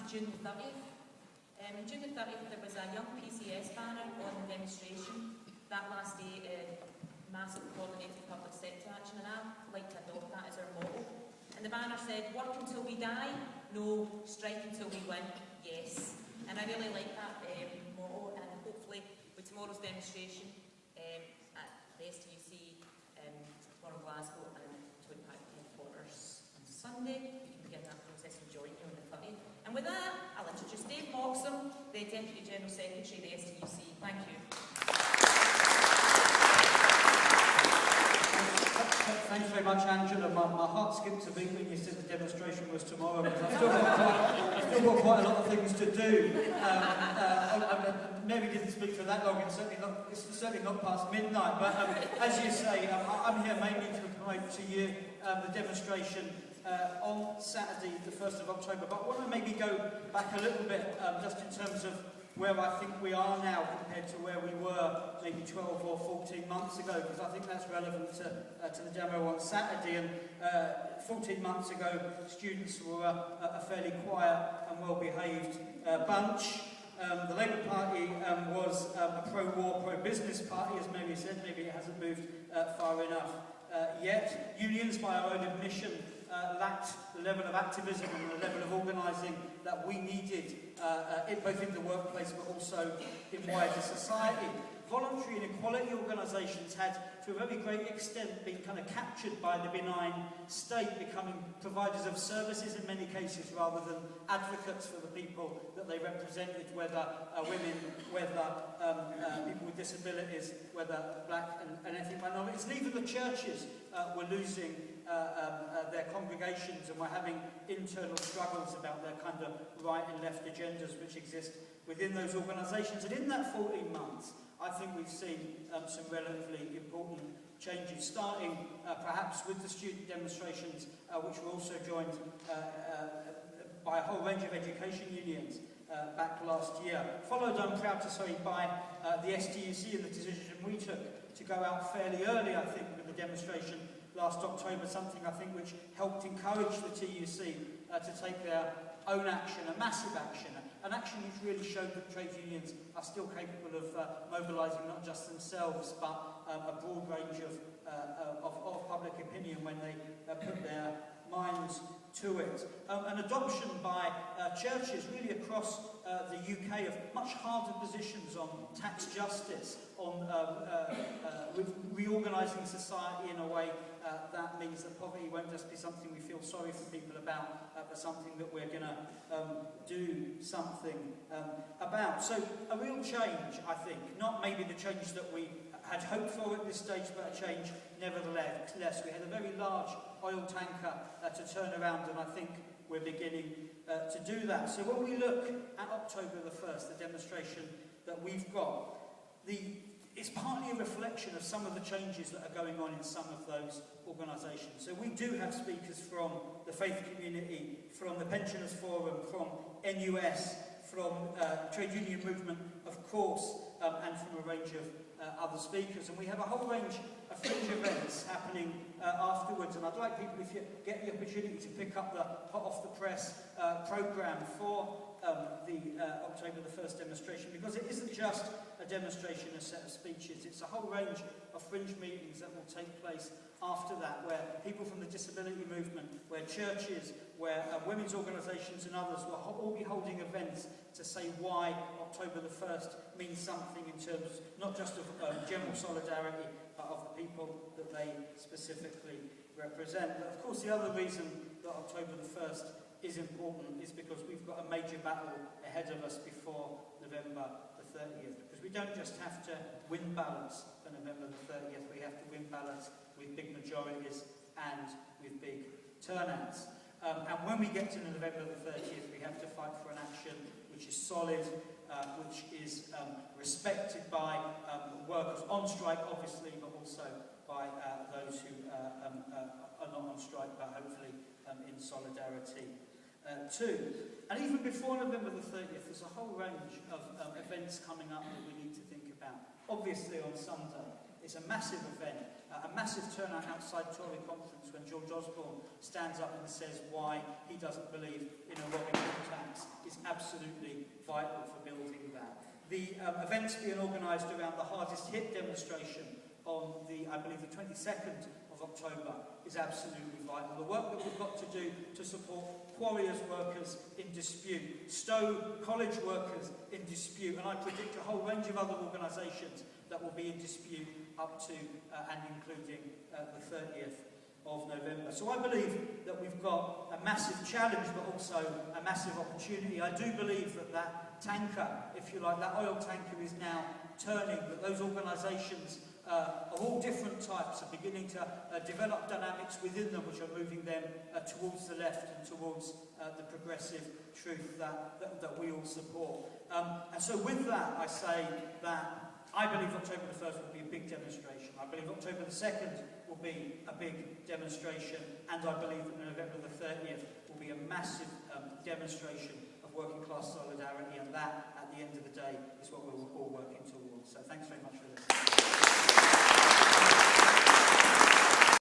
June the 30th. June the 30th there was a young PCS banner on the demonstration. That last day, massive coordinated public sector action, and I'd like to adopt that as our motto. And the banner said, work until we die, no, strike until we win, yes. And I really like that motto, and hopefully with tomorrow's demonstration at the STUC for Glasgow and to impact headquarters on Sunday, we can begin that process and join you on the 30th. And with that, I'll introduce Dave Moxham, the Deputy General Secretary of the STUC. Thank you. Thanks very much, Angela. My heart skipped a beat when you said the demonstration was tomorrow, because I've still got quite a lot of things to do. Mary didn't speak for that long, and it's certainly not past midnight. But as you say, I'm here mainly to promote to you the demonstration on Saturday, the 1st of October. But I want to maybe go back a little bit, just in terms of where I think we are now compared to where we were maybe 12 or 14 months ago, because I think that's relevant to the demo on Saturday. And 14 months ago, students were a fairly quiet and well-behaved bunch. The Labour Party was a pro-war, pro-business party, as Mary said. Maybe it hasn't moved far enough yet. Unions, by our own admission, lacked the level of activism and the level of organising that we needed, both in the workplace but also in wider society. Voluntary and equality organisations had, to a very great extent, been kind of captured by the benign state, becoming providers of services in many cases rather than advocates for the people that they represented, whether women, whether people with disabilities, whether black and ethnic minorities. And even the churches were losing their congregations and were having internal struggles about their kind of right and left agendas which exist within those organisations. And in that 14 months, I think we've seen some relatively important changes, starting perhaps with the student demonstrations, which were also joined by a whole range of education unions back last year, followed, I'm proud to say, by the STUC and the decision we took to go out fairly early, I think, with the demonstration last October, something I think which helped encourage the TUC to take their own action, a massive action, an action which really showed that trade unions are still capable of mobilising not just themselves but a broad range of public opinion when they put their minds to it. An adoption by churches really across the UK of much harder positions on tax justice, on reorganising society in a way that means that poverty won't just be something we feel sorry for people about, but something that we're going to do something about. So a real change, I think, not maybe the change that we had hoped for at this stage, but a change nevertheless. We had a very large oil tanker to turn around, and I think we're beginning to do that. So when we look at October the 1st, the demonstration that we've got, it's partly a reflection of some of the changes that are going on in some of those organisations. So we do have speakers from the faith community, from the Pensioners Forum, from NUS, from trade union movement, of course, and from a range of other speakers. And we have a whole range of fringe events happening afterwards. And I'd like people, if you get the opportunity, to pick up the hot off the press programme for the October the 1st demonstration, because it isn't just a demonstration, a set of speeches. It's a whole range of fringe meetings that will take place after that, where people from the disability movement, where churches, where women's organisations and others will all be holding events to say why October the 1st means something in terms not just of general solidarity, but of the people that they specifically represent. But of course, the other reason that October the 1st is important is because we've got a major battle ahead of us before November the 30th. Because we don't just have to win ballots for November the 30th, we have to win ballots with big majorities and with big turnouts. And when we get to November the 30th, we have to fight for an action which is solid, which is respected by workers on strike, obviously, but also by those who are not on strike, but hopefully in solidarity too. And even before November the 30th, there's a whole range of events coming up that we need to think about. Obviously, on Sunday It's a massive event, a massive turnout outside Tory conference when George Osborne stands up and says why he doesn't believe in a Robin Hood tax is absolutely vital for building that. The event's being organised around the hardest hit demonstration on the, I believe, the 22nd of October is absolutely vital. The work that we've got to do to support quarriers workers in dispute, Stowe college workers in dispute, and I predict a whole range of other organisations that will be in dispute up to and including the 30th of November. So I believe that we've got a massive challenge, but also a massive opportunity. I do believe that that tanker, if you like, that oil tanker is now turning, that those organisations of all different types are beginning to develop dynamics within them which are moving them towards the left and towards the progressive truth that we all support. And so with that, I say that I believe October the 1st will be a big demonstration. I believe October the 2nd will be a big demonstration, and I believe that November the 30th will be a massive demonstration of working class solidarity, and that, at the end of the day, is what we're all working towards. So thanks very much for listening.